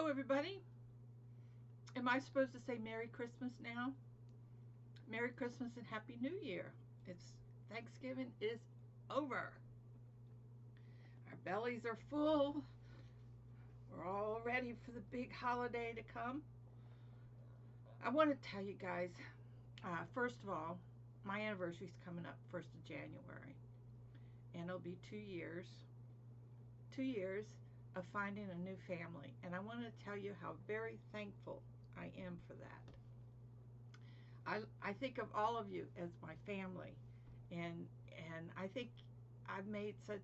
Hello, everybody. Am I supposed to say Merry Christmas now? Merry Christmas and Happy New Year. It's Thanksgiving is over. Our bellies are full. We're all ready for the big holiday to come. I want to tell you guys, first of all, my anniversary is coming up 1st of January, and it'll be 2 years. 2 years of finding a new family, and I want to tell you how very thankful I am for that. I think of all of you as my family, and I think I've made such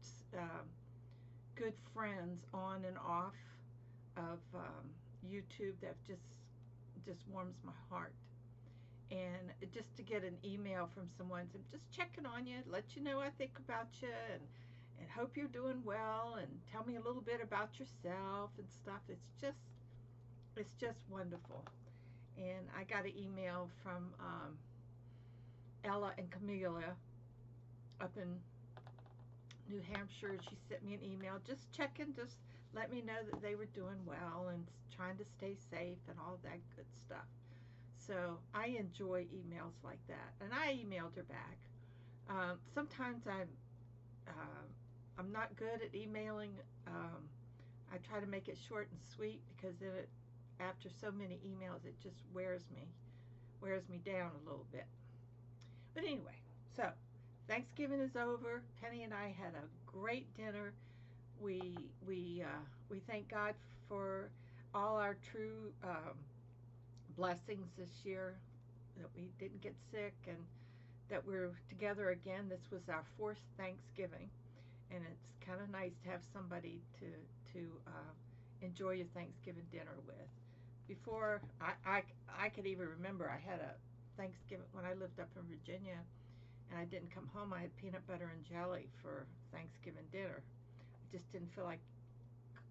good friends on and off of YouTube that just warms my heart. And just to get an email from someone, just checking on you, let you know I think about you, and hope you're doing well, and tell me a little bit about yourself and stuff. It's just wonderful. And I got an email from Ella and Camilla up in New Hampshire. She sent me an email just checking, just let me know that they were doing well and trying to stay safe and all that good stuff. So I enjoy emails like that, and I emailed her back. Sometimes I'm not good at emailing. I try to make it short and sweet, because then after so many emails, it just wears me down a little bit. But anyway, so Thanksgiving is over. Penny and I had a great dinner. We thank God for all our true blessings this year, that we didn't get sick, and that we're together again. This was our fourth Thanksgiving, and it's kind of nice to have somebody to enjoy your Thanksgiving dinner with. Before I could even remember, I had a Thanksgiving when I lived up in Virginia, and I didn't come home. I had peanut butter and jelly for Thanksgiving dinner. I just didn't feel like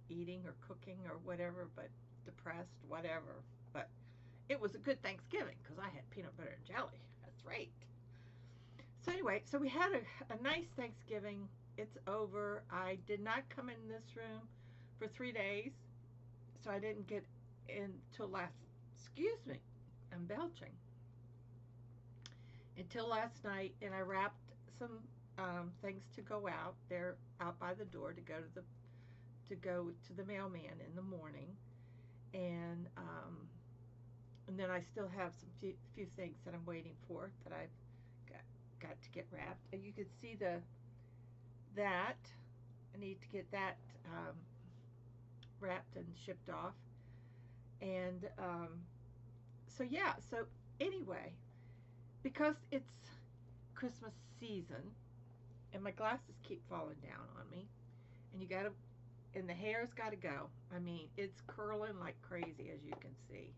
eating or cooking or whatever, but depressed, whatever. But it was a good Thanksgiving because I had peanut butter and jelly. That's right. So anyway, so we had a nice Thanksgiving. It's over. I did not come in this room for 3 days, so I didn't get in till excuse me, I'm belching, until last night, and I wrapped some things to go out. They're out by the door to go to the mailman in the morning, and then I still have some few things that I'm waiting for that I've got to get wrapped. And you can see that I need to get that wrapped and shipped off. And so yeah, so anyway, because it's Christmas season, and my glasses keep falling down on me, and and the hair's gotta go. I mean, it's curling like crazy, as you can see.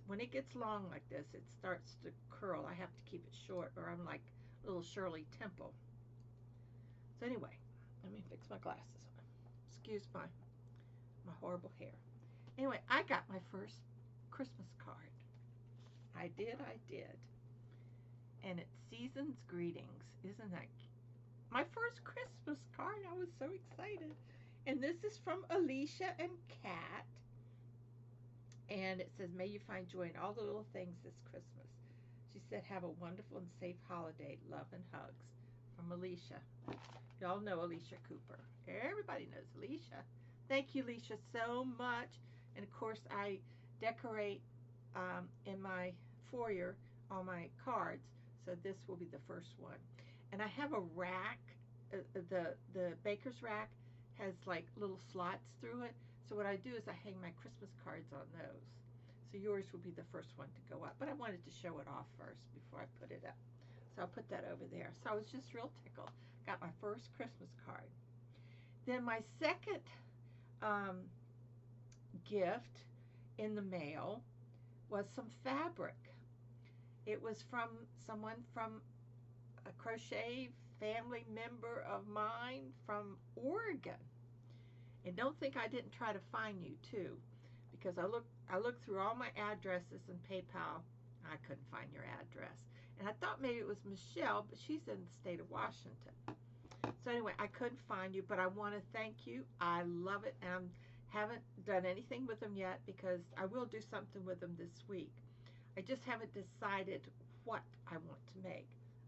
When it gets long like this, it starts to curl. I have to keep it short, or I'm like little Shirley Temple. So anyway, let me fix my glasses on. Excuse my horrible hair. Anyway, I got my first Christmas card. I did. And it's Season's Greetings. Isn't that my first Christmas card? I was so excited. And this is from Alicia and Kat. And it says, may you find joy in all the little things this Christmas. She said, have a wonderful and safe holiday. Love and hugs. From Alicia. Y'all know Alicia Cooper. Everybody knows Alicia. Thank you, Alicia, so much. And of course, I decorate in my foyer all my cards. So this will be the first one. And I have a rack. The baker's rack has like little slots through it. So what I do is I hang my Christmas cards on those. So yours will be the first one to go up. But I wanted to show it off first before I put it up. So I'll put that over there. So I was just real tickled. Got my first Christmas card. Then my second gift in the mail was some fabric. It was from someone from a crochet family member of mine from Oregon. And don't think I didn't try to find you too, because I looked through all my addresses in PayPal. I couldn't find your address. And I thought maybe it was Michelle, but she's in the state of Washington. So anyway, I couldn't find you, but I want to thank you. I love it. And I'm Haven't done anything with them yet because I will do something with them this week. I just haven't decided what I want to make.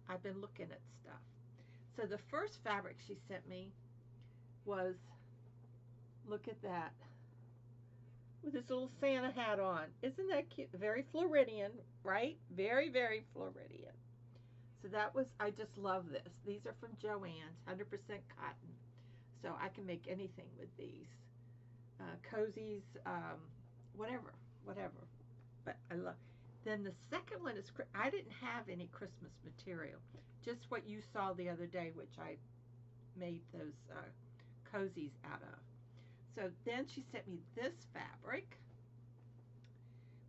I've been looking at stuff. So the first fabric she sent me was, look at that, with his little Santa hat on. Isn't that cute? Very Floridian, right? Very, very Floridian. So that was, I just love this. These are from Joann's, 100% cotton. So I can make anything with these. Cozies, whatever, whatever. But I love. Then the second one is, I didn't have any Christmas material. Just what you saw the other day, which I made those cozies out of. So then she sent me this fabric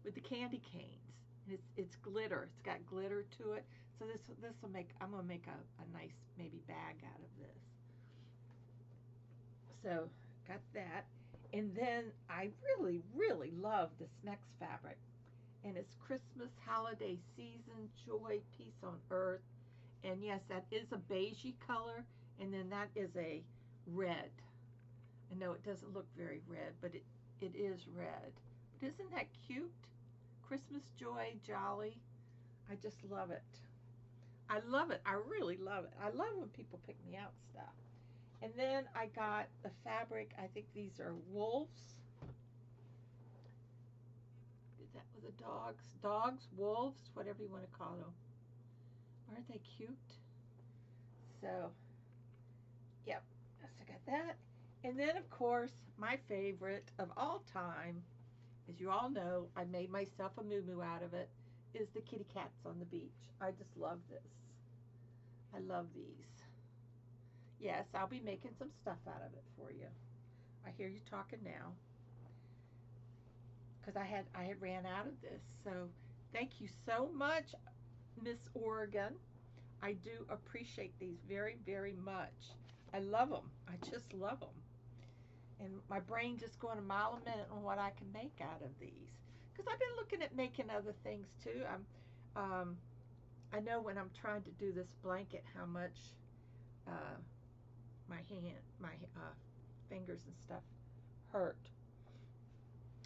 with the candy canes. It's glitter. It's got glitter to it. So this will make, I'm gonna make a nice maybe bag out of this. So got that. And then I really, really love this next fabric. And it's Christmas, holiday season, joy, peace on earth. And yes, that is a beigey color. And then that is a red. I know it doesn't look very red, but it is red. But isn't that cute? Christmas joy, jolly. I just love it. I love it. I really love it. I love when people pick me out stuff. And then I got the fabric. I think these are wolves. Did that with the dogs? Dogs, wolves, whatever you want to call them. Aren't they cute? So, yep. So I got that. And then, of course, my favorite of all time, as you all know, I made myself a moo-moo out of it, is the kitty cats on the beach. I just love this. I love these. Yes, I'll be making some stuff out of it for you. I hear you talking now. Because I had ran out of this. So thank you so much, Miss Oregon. I do appreciate these very, very much. I love them. I just love them. And my brain just going a mile a minute on what I can make out of these. Because I've been looking at making other things too. I know when I'm trying to do this blanket how much my fingers and stuff hurt.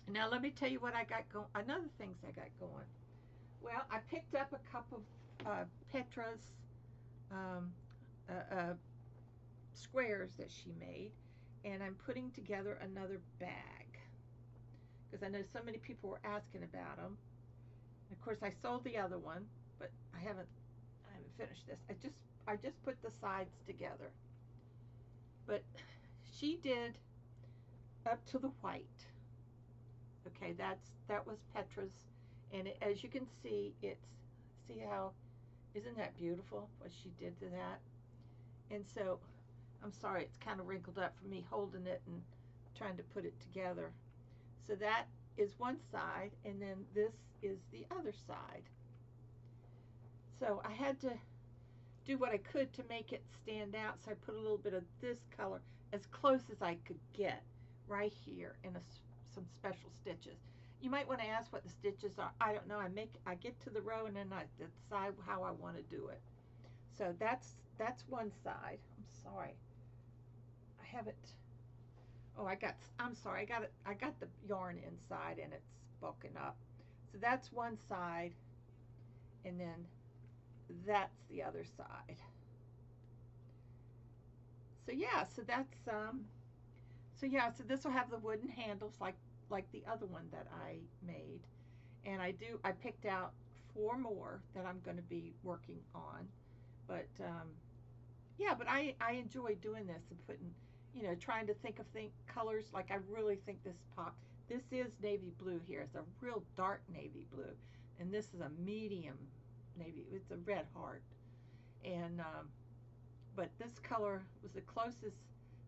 Now let me tell you what I got going. Another things I got going. Well, I picked up a couple of Petra's squares that she made, and I'm putting together another bag because I know so many people were asking about them. And of course, I sold the other one, but I haven't finished this. I just put the sides together. But she did up to the white. Okay, that was Petra's, and as you can see, see how, isn't that beautiful what she did to that? And so, I'm sorry, it's kind of wrinkled up for me holding it and trying to put it together. So that is one side, and then this is the other side. So I had to do what I could to make it stand out, so I put a little bit of this color as close as I could get right here in some special stitches. You might want to ask what the stitches are. I don't know. I get to the row and then I decide how I want to do it. So that's one side. I'm sorry. I haven't. Oh, I'm sorry. I got the yarn inside and it's bulking up. So that's one side, and then that's the other side. So yeah, so that's so this will have the wooden handles like the other one that I made. And I picked out 4 more that I'm going to be working on. But yeah, but I enjoy doing this and putting, trying to think of colors. Like I really think this pop. This is navy blue here. It's a real dark navy blue, and this is a medium navy. It's a red heart, and but this color was the closest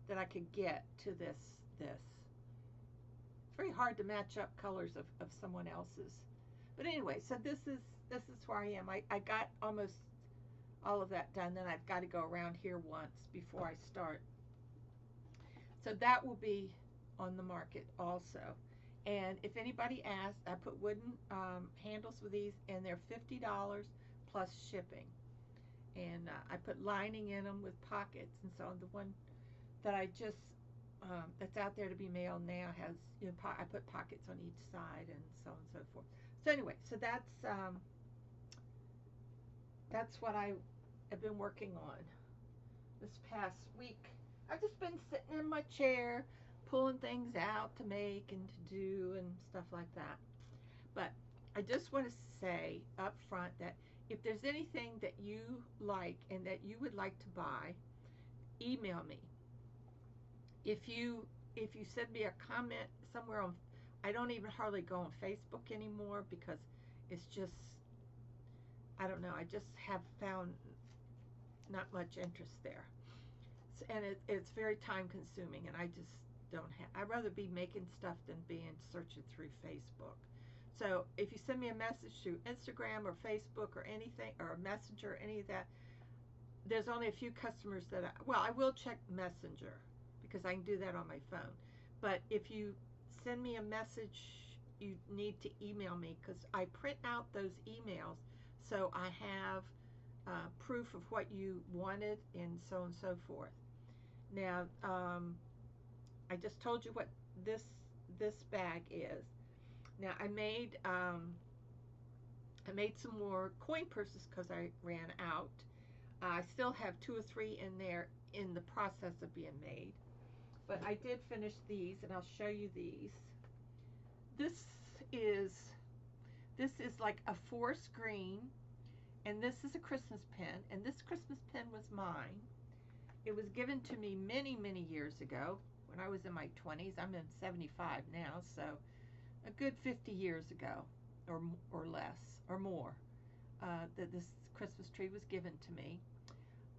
that I could get to this. It's very hard to match up colors of someone else's. But anyway, so this is where I am. I got almost all of that done. Then I've got to go around here once before I start. So that will be on the market also. And if anybody asks, I put wooden handles with these, and they're $50 plus shipping. And I put lining in them with pockets, and so the one that I just that's out there to be mailed now has, you know, I put pockets on each side and so on and so forth. So anyway, so that's what I have been working on this past week. I've just been sitting in my chair, pulling things out to make and to do and stuff like that. But I just want to say up front that if there's anything that you like and that you would like to buy, email me. If you send me a comment somewhere on, I don't even hardly go on Facebook anymore because it's just, I don't know, I just have found not much interest there. And it's very time consuming, and I just don't have, I'd rather be making stuff than being searching through Facebook. So if you send me a message through Instagram or Facebook or anything, or a messenger or any of that, there's only a few customers that I will check Messenger because I can do that on my phone. But if you send me a message, you need to email me because I print out those emails so I have proof of what you wanted and so on and so forth. Now, I just told you what this bag is. Now I made some more coin purses because I ran out. I still have 2 or 3 in there in the process of being made, but I did finish these, and I'll show you these. This is like a forest green, and this is a Christmas pin, and this Christmas pin was mine. It was given to me many, many years ago when I was in my 20s. I'm in 75 now, so a good 50 years ago, or less, or more, that this Christmas tree was given to me.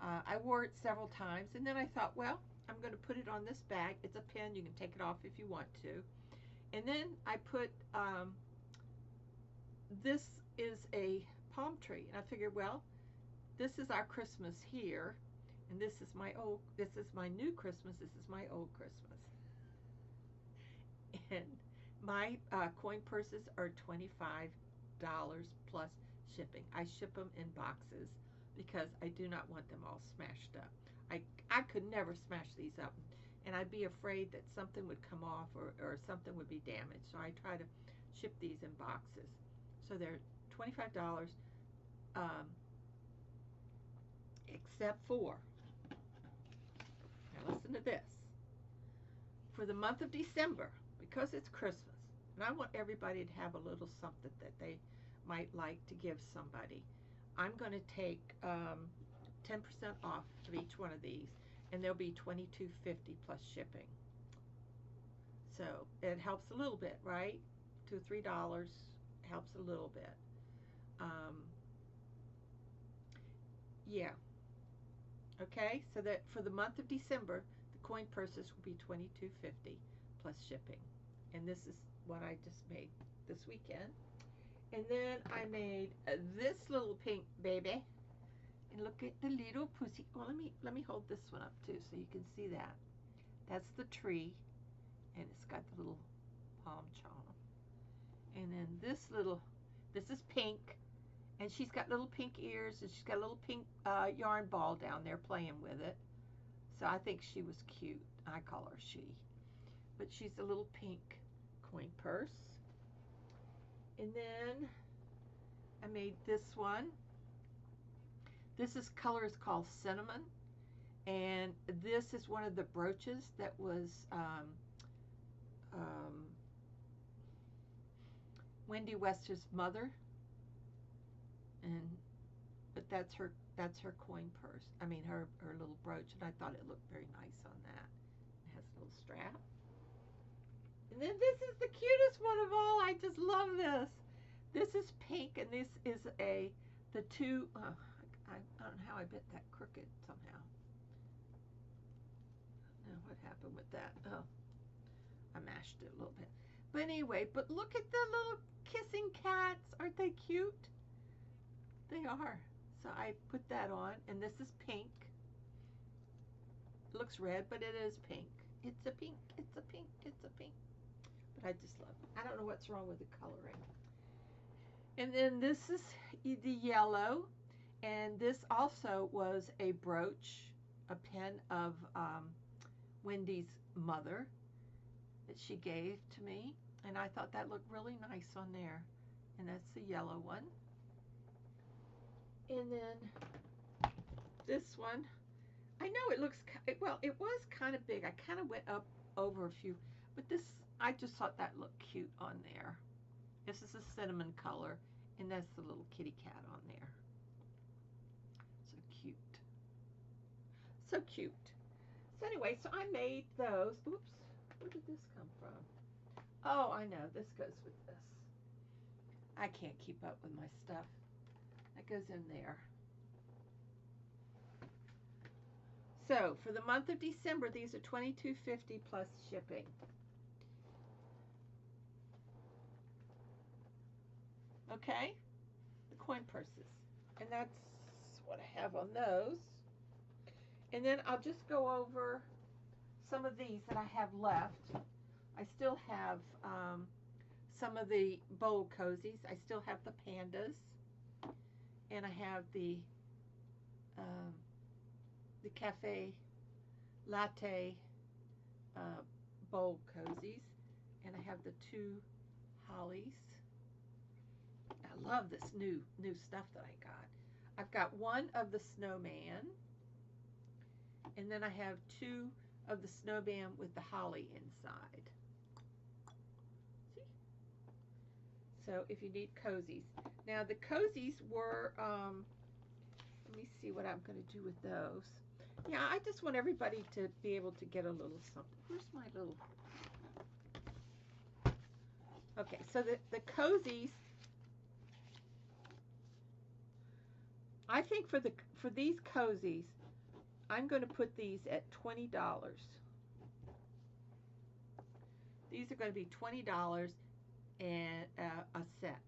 I wore it several times, and then I thought, well, I'm going to put it on this bag. It's a pin. You can take it off if you want to. And then I put, this is a palm tree, and I figured, well, this is our Christmas here, and this is my new Christmas. This is my old Christmas. And my coin purses are $25 plus shipping. I ship them in boxes because I do not want them all smashed up. I could never smash these up, and I'd be afraid that something would come off or something would be damaged. So I try to ship these in boxes. So they're $25, except for, now listen to this, for the month of December, because it's Christmas, and I want everybody to have a little something that they might like to give somebody. I'm going to take 10% off of each one of these, and they'll be $22.50 plus shipping. So it helps a little bit, right? $2 or $3 helps a little bit. Yeah. Okay, so that for the month of December, the coin purses will be $22.50 plus shipping. And this is what I just made this weekend. And then I made this little pink baby. And look at the little pussy. Well, let me hold this one up too so you can see that. That's the tree, and it's got the little palm charm. And then this is pink, and she's got little pink ears, and she's got a little pink yarn ball down there playing with it. So I think she was cute. I call her she. But she's a little pink coin purse. And then I made this one. This color is called Cinnamon, and this is one of the brooches that was Wendy Wester's mother, but that's her coin purse. I mean her little brooch, and I thought it looked very nice on that. It has a little strap. And then this is the cutest one of all. I just love this. This is pink, and this is the two. I don't know how I bit that crooked somehow. I don't know what happened with that. Oh, I mashed it a little bit. But anyway, but look at the little kissing cats. Aren't they cute? They are. So I put that on, and this is pink. It looks red, but it is pink. It's a pink. It's a pink. It's a pink. But I just love it. I don't know what's wrong with the coloring. And then this is the yellow. And this also was a brooch, a pin of Wendy's mother that she gave to me, and I thought that looked really nice on there. And that's the yellow one. And then this one, I know it looks, well, it was kind of big. I kind of went up over a few, but this, I just thought that looked cute on there. This is a cinnamon color, and that's the little kitty cat on there. So cute. So cute. So anyway, so I made those. Oops, where did this come from? Oh, I know, this goes with this. I can't keep up with my stuff. That goes in there. So for the month of December, these are $22.50 plus shipping. Okay, the coin purses, and that's what I have on those. And then I'll just go over some of these that I have left. I still have some of the bowl cozies. I still have the pandas, and I have the cafe latte bowl cozies, and I have the two hollies. I love this new stuff that I got. I've got one of the snowman, and then I have two of the snowman with the holly inside. See? So if you need cozies. Now the cozies were, let me see what I'm going to do with those. Yeah, I just want everybody to be able to get a little something. Where's my little... Okay, so the cozies, I think for these cozies, I'm going to put these at $20. These are going to be $20 and a set.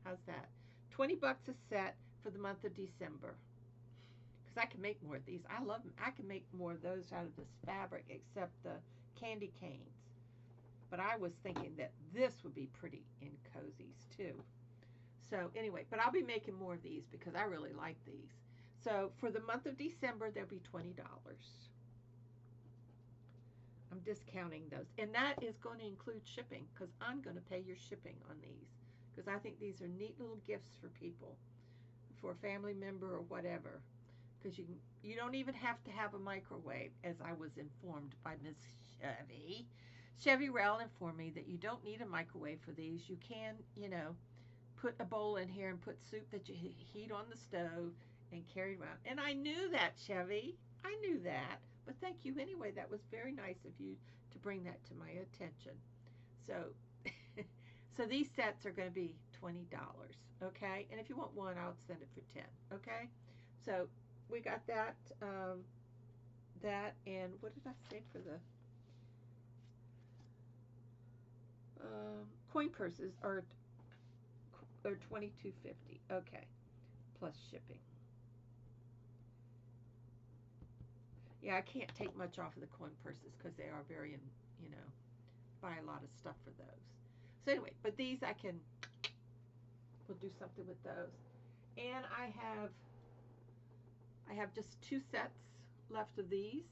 How's that? 20 bucks a set for the month of December. Because I can make more of these. I love them. I can make more of those out of this fabric, except the candy canes. But I was thinking that this would be pretty in cozies too. So anyway, but I'll be making more of these because I really like these. So for the month of December, they'll be $20. I'm discounting those. And that is going to include shipping because I'm going to pay your shipping on these. Because I think these are neat little gifts for people, for a family member or whatever. Because you don't even have to have a microwave, as I was informed by Miss Chevy. Chevy Rell informed me that you don't need a microwave for these. You can, you know, put a bowl in here and put soup that you heat on the stove and carry around. And I knew that, Chevy. I knew that. But thank you anyway. That was very nice of you to bring that to my attention. So, so these sets are going to be $20, okay? And if you want one, I'll send it for $10, okay? So we got that, and what did I say for the coin purses are $22.50, okay, plus shipping. Yeah, I can't take much off of the coin purses because they are very, you know, buy a lot of stuff for those. So anyway, but these we'll do something with those. And I have just 2 sets left of these.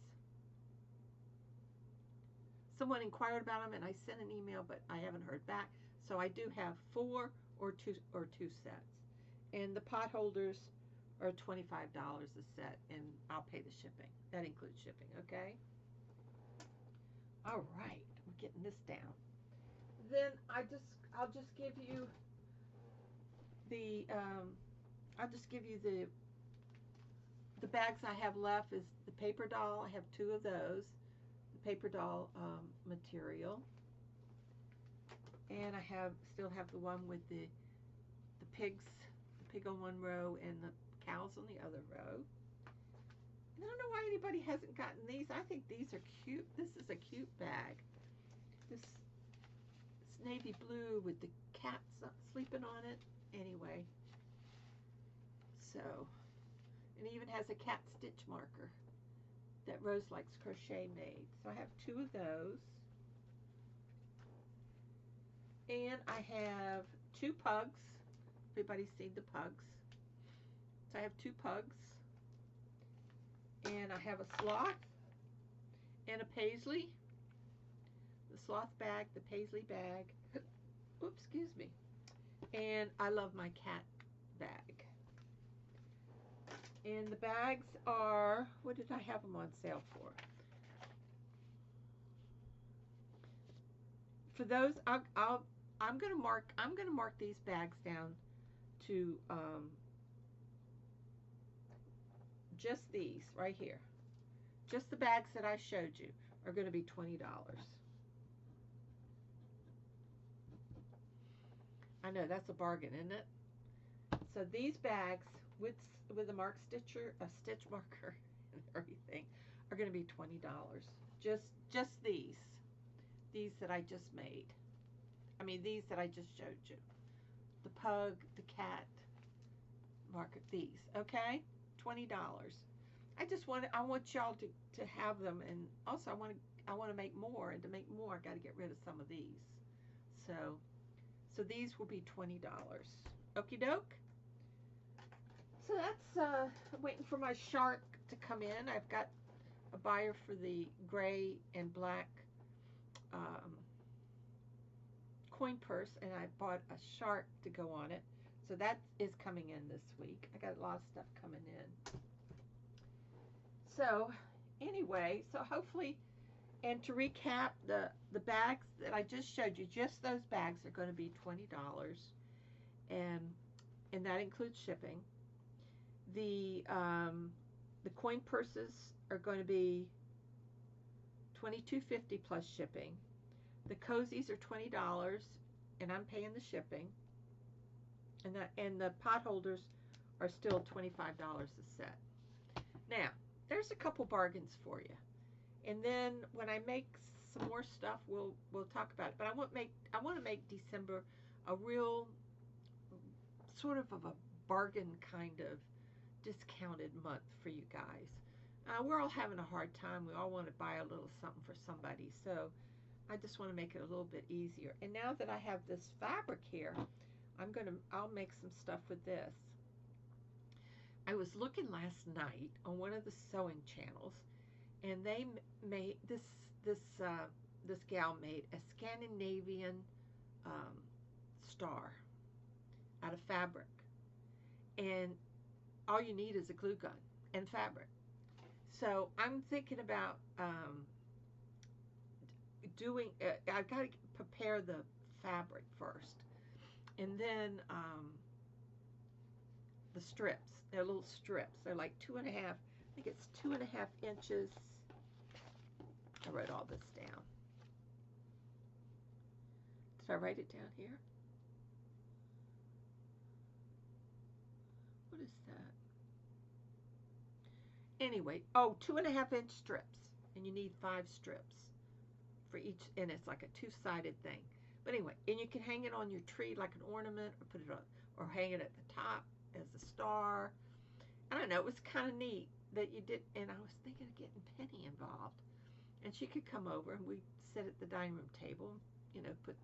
Someone inquired about them, and I sent an email, but I haven't heard back. So I do have 4 or 2 sets. And the pot holders are $25 a set, and I'll pay the shipping. That includes shipping, okay? All right, we're getting this down. Then I'll just give you the the bags I have left is the paper doll. I have 2 of those, the paper doll material, and I still have the one with the pigs, the pig on one row and the cows on the other row. And I don't know why anybody hasn't gotten these. I think these are cute. This is a cute bag. This navy blue with the cat sleeping on it. Anyway, so, and it even has a cat stitch marker that Rose Likes Crochet made. So I have 2 of those. And I have 2 pugs. Everybody's seen the pugs. So I have 2 pugs. And I have a sloth. in a paisley, the sloth bag, the paisley bag. Oops, excuse me. And I love my cat bag. And the bags are, what did I have them on sale for? For those, I'm gonna mark these bags down to just these right here. Just the bags that I showed you are going to be $20. I know that's a bargain, isn't it? So these bags with a stitch marker and everything are going to be $20. Just these that I just made. I mean these that I just showed you. The pug, the cat marker, these, okay? $20. I want y'all to have them, and also I want to make more, and to make more I got to get rid of some of these. So these will be $20. Okie doke. So that's I'm waiting for my shark to come in. I've got a buyer for the gray and black coin purse, and I bought a shark to go on it. So that is coming in this week. I got a lot of stuff coming in. So anyway, so hopefully, and to recap, the bags that I just showed you, just those bags are going to be $20, and that includes shipping. The coin purses are going to be $22.50 plus shipping. The cozies are $20, and I'm paying the shipping. And the pot holders are still $25 a set. Now, there's a couple bargains for you. And then when I make some more stuff, we'll talk about it. But I want to make December a real sort of a bargain kind of discounted month for you guys. We're all having a hard time. We all want to buy a little something for somebody. So I just want to make it a little bit easier. And now that I have this fabric here, I'll make some stuff with this. I was looking last night on one of the sewing channels, and they made this gal made a Scandinavian star out of fabric, and all you need is a glue gun and fabric. So I'm thinking about doing. I've got to prepare the fabric first, and then the strips. They're little strips. They're like 2.5. I think it's 2.5 inches. I wrote all this down. Did I write it down here? What is that? Anyway, 2.5 inch strips, and you need 5 strips for each, and it's like a 2-sided thing. But anyway, and you can hang it on your tree like an ornament, or put it on, or hang it at the top as a star. I don't know. It was kind of neat that you did, and I was thinking of getting Penny involved, and she could come over and we'd sit at the dining room table, put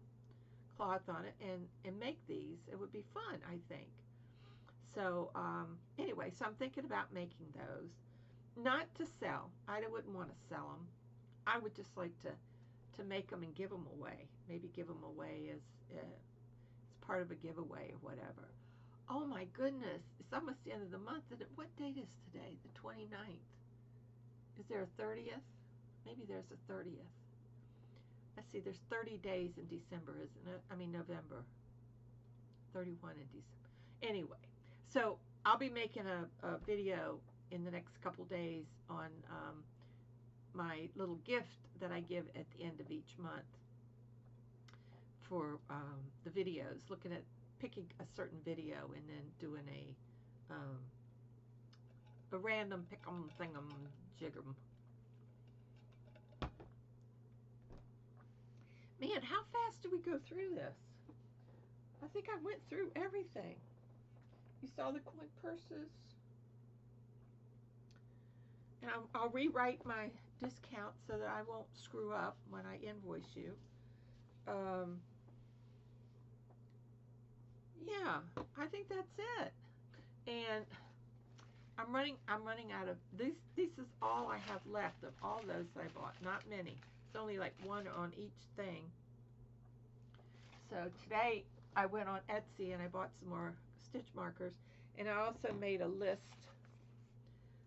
cloth on it and make these. It would be fun, I think. So anyway, so I'm thinking about making those, not to sell. I wouldn't want to sell them. I would just like to make them and give them away. Maybe give them away as part of a giveaway or whatever. Oh my goodness, it's almost the end of the month. What date is today? The 29th. Is there a 30th? Maybe there's a 30th. Let's see, there's 30 days in December, isn't it? I mean November. 31 in December. Anyway, so I'll be making a video in the next couple days on my little gift that I give at the end of each month for the videos, picking a certain video and then doing a random pick'em thing'em jig'em. Man, how fast did we go through this? I think I went through everything. You saw the coin purses. And I'll rewrite my discount so that I won't screw up when I invoice you. Yeah, I think that's it. And I'm running out of this. This is all I have left of all those I bought. Not many. It's only like one on each thing. So today I went on Etsy and I bought some more stitch markers, and I also made a list.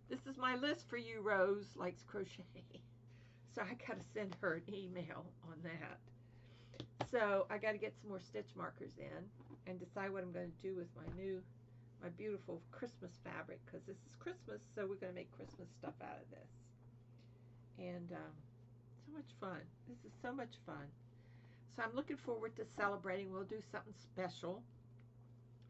This is my list for you. Rose likes crochet, so I got to send her an email on that. So I got to get some more stitch markers in and decide what I'm going to do with my beautiful Christmas fabric, because this is Christmas, so we're going to make Christmas stuff out of this. And so much fun. This is so much fun. So I'm looking forward to celebrating. We'll do something special.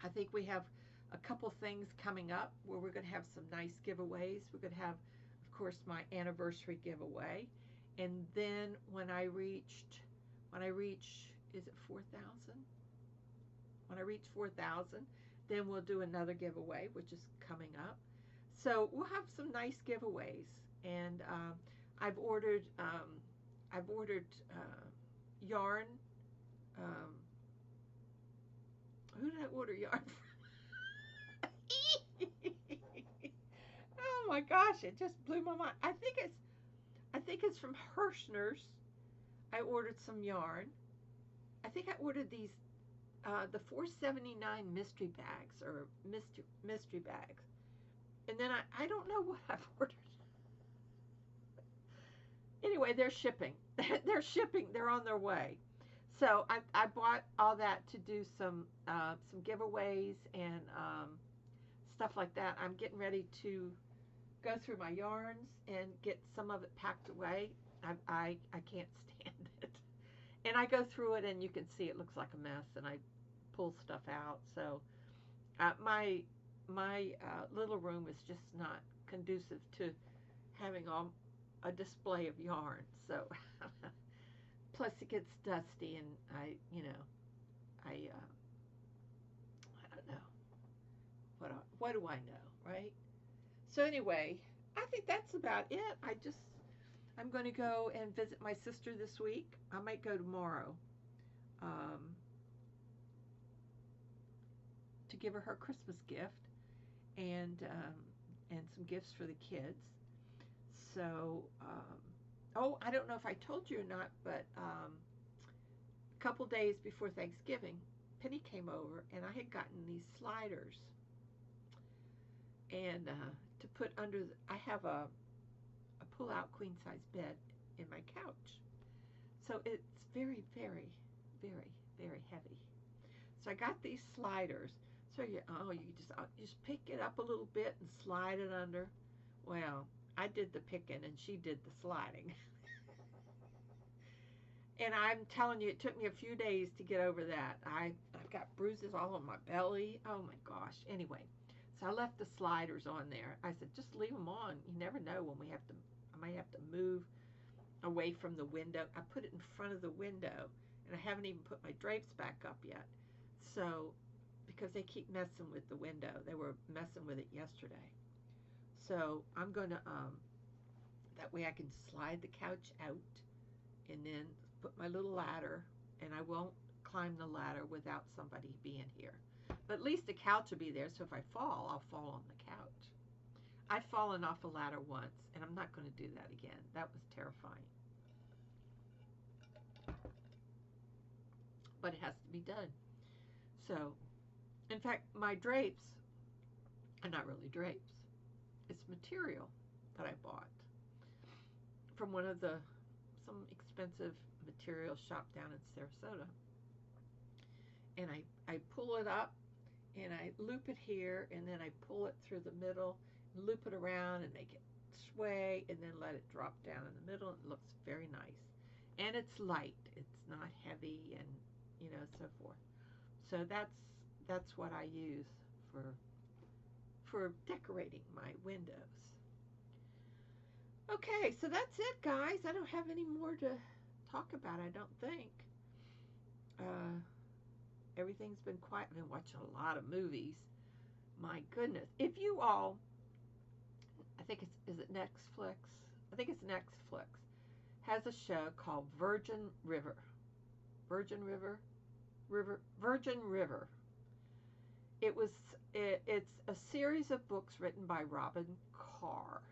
I think we have a couple things coming up where we're going to have some nice giveaways. We're going to have, of course, my anniversary giveaway. And then when I reach, is it 4,000? When I reach 4,000, then we'll do another giveaway, which is coming up. So we'll have some nice giveaways. And I've ordered yarn. Who did I order yarn from? Oh my gosh, it just blew my mind. I think it's from Hirschner's. I ordered some yarn. I think I ordered these the $4.79 mystery bags, or mystery bags. And then I don't know what I've ordered. Anyway, they're shipping. They're shipping. They're on their way. So I bought all that to do some giveaways and stuff like that. I'm getting ready to go through my yarns and get some of it packed away. I can't stand it. And I go through it and you can see it looks like a mess, and I pull stuff out. So my little room is just not conducive to having a display of yarn. So plus it gets dusty, and I don't know. What do I know, right? So anyway, I think that's about it. I'm going to go and visit my sister this week. I might go tomorrow to give her Christmas gift, and some gifts for the kids. So, oh, I don't know if I told you or not, but a couple days before Thanksgiving, Penny came over, and I had gotten these sliders, and to put under. I have a pull-out queen-size bed in my couch, so it's very, very, very, very heavy. So I got these sliders. So you just pick it up a little bit and slide it under. Well, I did the picking and she did the sliding. And I'm telling you, it took me a few days to get over that. I've got bruises all on my belly. Oh my gosh. Anyway, so I left the sliders on there. I said, just leave them on. You never know when I might have to move away from the window. I put it in front of the window, and I haven't even put my drapes back up yet. So, because they keep messing with the window. They were messing with it yesterday. So I'm going to, that way I can slide the couch out and then put my little ladder, and I won't climb the ladder without somebody being here. But at least the couch will be there, so if I fall, I'll fall on the couch. I've fallen off a ladder once, and I'm not going to do that again. That was terrifying. But it has to be done. So, in fact, my drapes are not really drapes. It's material that I bought from some expensive material shop down in Sarasota. And I pull it up, and I loop it here, and then I pull it through the middle, and loop it around, and make it sway, and then let it drop down in the middle. It looks very nice. And it's light. It's not heavy, and so forth. So that's what I use for decorating my windows. Okay, so that's it, guys. I don't have any more to talk about, I don't think. Everything's been quiet. I've been watching a lot of movies. My goodness. If you all, I think is it Netflix? I think it's Netflix, has a show called Virgin River. Virgin River. it's a series of books written by Robin Carr,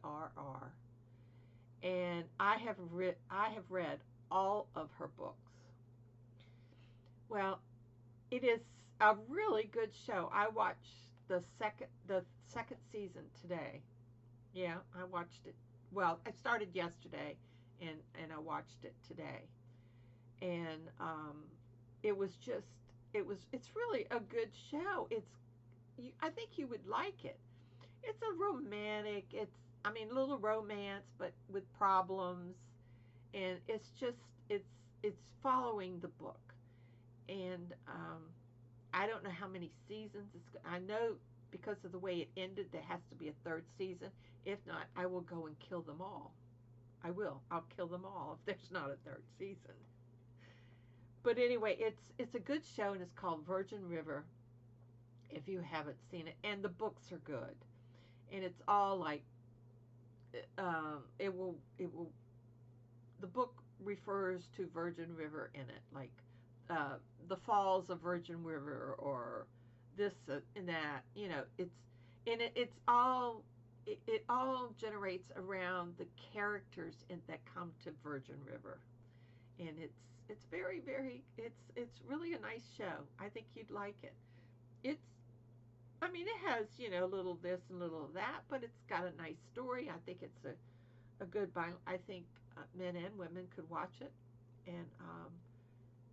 Carr, and I have read all of her books. Well, it is a really good show. I watched the second season today. Yeah, I watched it. Well, I started yesterday, and I watched it today, and it was just it's really a good show. I think you would like it. It's a romantic. I mean, a little romance, but with problems, and it's following the book, and I don't know how many seasons I know because of the way it ended, there has to be a third season. If not, I will go and kill them all. I will. I'll kill them all if there's not a third season. But anyway, it's a good show, and it's called Virgin River. If you haven't seen it, and the books are good, and it's all like it will the book refers to Virgin River in it, like the falls of Virgin River, or this and that. It's all it all generates around the characters that come to Virgin River, and it's very very it's really a nice show. I think you'd like it. It's I mean, it has, a little this and little of that, but it's got a nice story. I think it's a good Bible. I think men and women could watch it.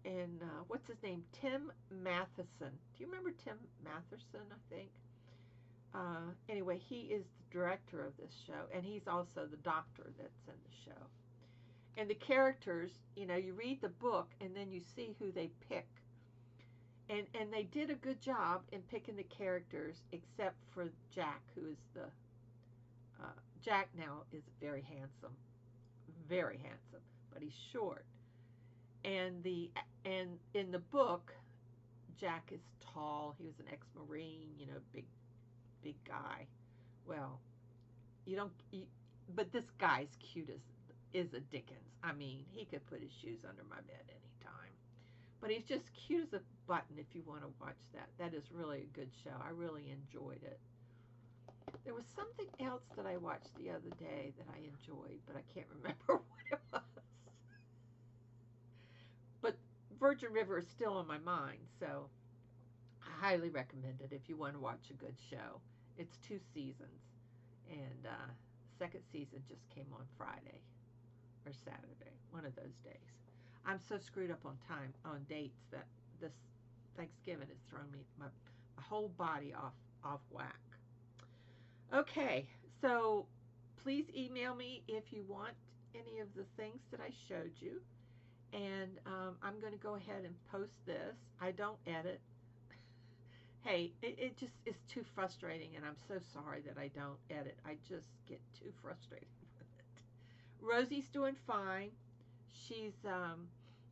And what's his name? Tim Matheson. Do you remember Tim Matheson, I think? Anyway, he is the director of this show, and he's also the doctor that's in the show. And the characters, you read the book, and then you see who they pick. And they did a good job in picking the characters, except for Jack, who is Jack now is very handsome, but he's short. And in the book, Jack is tall. He was an ex-Marine, big guy. Well, but this guy's cute is a Dickens. I mean, he could put his shoes under my bed anytime. But he's just cute as a button if you want to watch that. That is really a good show. I really enjoyed it. There was something else that I watched the other day that I enjoyed, but I can't remember what it was. But Virgin River is still on my mind, so I highly recommend it if you want to watch a good show. It's 2 seasons, and second season just came on Friday or Saturday, one of those days. I'm so screwed up on dates that this Thanksgiving has thrown my whole body off whack. Okay, so please email me if you want any of the things that I showed you, and I'm going to go ahead and post this. I don't edit. Hey, it just is too frustrating, and I'm so sorry that I don't edit. I just get too frustrated with it. Rosie's doing fine. She's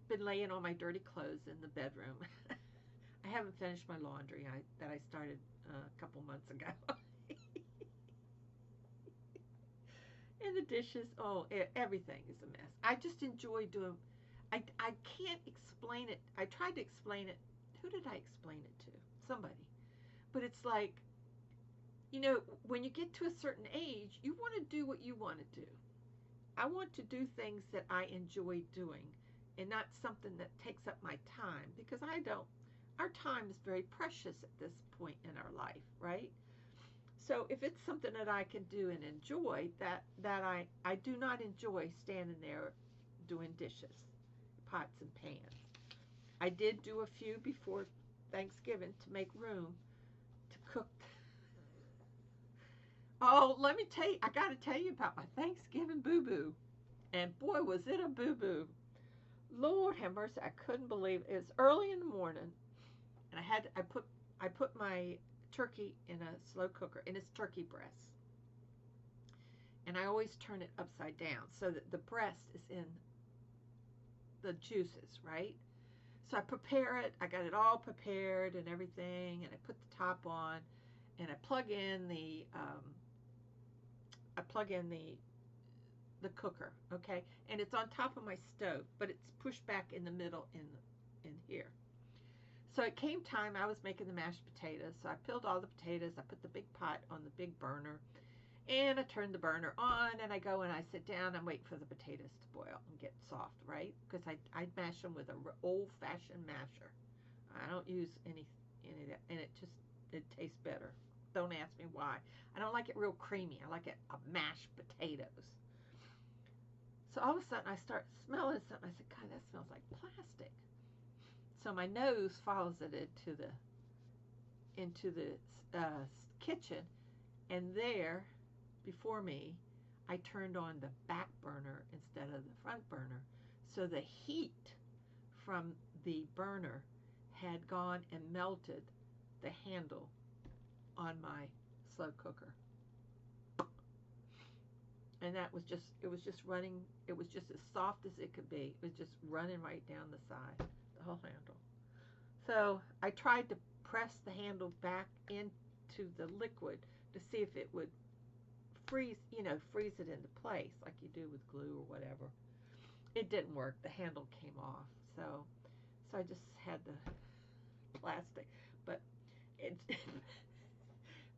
been laying on my dirty clothes in the bedroom. I haven't finished my laundry that I started a couple months ago. And the dishes, everything is a mess. I just enjoy doing, I can't explain it. I tried to explain it. Who did I explain it to? Somebody. But it's like, when you get to a certain age, you want to do what you want to do. I want to do things that I enjoy doing, and not something that takes up my time, because our time is very precious at this point in our life, right? So if it's something that I can do and enjoy, that I do not enjoy standing there doing dishes, pots and pans. I did do a few before Thanksgiving to make room to cook. Oh, let me tell you, I got to tell you about my Thanksgiving boo-boo. And boy, was it a boo-boo. Lord have mercy, I couldn't believe it. It was early in the morning, and I put my turkey in a slow cooker, and it's turkey breast. And I always turn it upside down so that the breast is in the juices, right? So I prepare it. I got it all prepared and everything, and I put the top on, and I plug in the cooker, okay? And it's on top of my stove, but it's pushed back in the middle in here. So it came time, I was making the mashed potatoes. So I peeled all the potatoes. I put the big pot on the big burner. And I turn the burner on, and I go and I sit down and wait for the potatoes to boil and get soft, right? Because I mash them with an old-fashioned masher. I don't use any of that, and it tastes better. Don't ask me why. I don't like it real creamy. I like it mashed potatoes. So all of a sudden I start smelling something. I said, God, that smells like plastic. So my nose follows it into the kitchen, and there before me, I turned on the back burner instead of the front burner. So the heat from the burner had gone and melted the handle on my slow cooker. And that was just, it was just running, it was just as soft as it could be. It was just running right down the side, the whole handle. So I tried to press the handle back into the liquid to see if it would freeze it into place like you do with glue or whatever. It didn't work. The handle came off. So I just had the plastic. But it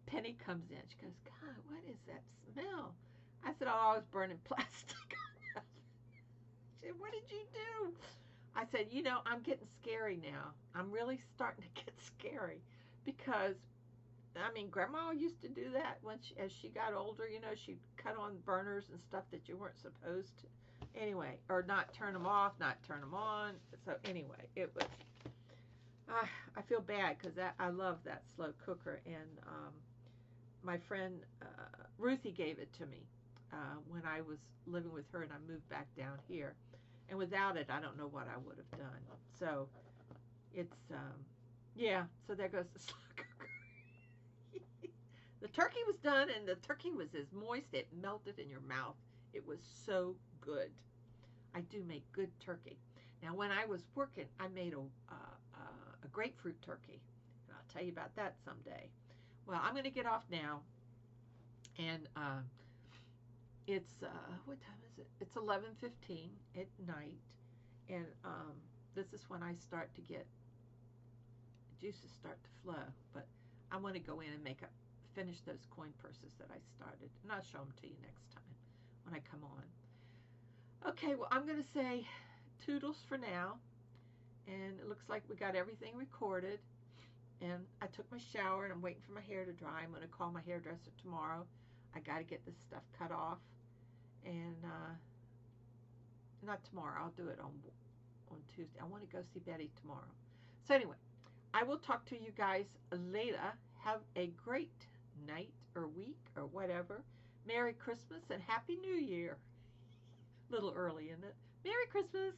Penny comes in. She goes, God, what is that smell? I said, oh, I was burning plastic. She said, what did you do? I said, I'm getting scary now. I'm really starting to get scary because Grandma used to do that as she got older. She'd cut on burners and stuff that you weren't supposed to. Anyway, or not turn them off, not turn them on. So anyway, it was. I feel bad because I love that slow cooker, and my friend Ruthie gave it to me when I was living with her, and I moved back down here. And without it, I don't know what I would have done. So it's yeah. So there goes the slow cooker. The turkey was done, and the turkey was as moist, it melted in your mouth. It was so good. I do make good turkey. Now, when I was working, I made a grapefruit turkey, and I'll tell you about that someday. Well, I'm going to get off now, and it's what time is it? It's 11:15 at night, and this is when I start to get juices start to flow. But I want to go in and finish those coin purses that I started, and I'll show them to you next time when I come on. Okay, well, I'm going to say toodles for now, and it looks like we got everything recorded, and I took my shower, and I'm waiting for my hair to dry. I'm going to call my hairdresser tomorrow. I got to get this stuff cut off, and not tomorrow. I'll do it on Tuesday. I want to go see Betty tomorrow. So anyway, I will talk to you guys later. Have a great night or week or whatever. Merry Christmas and Happy New Year. A little early, isn't it? Merry Christmas.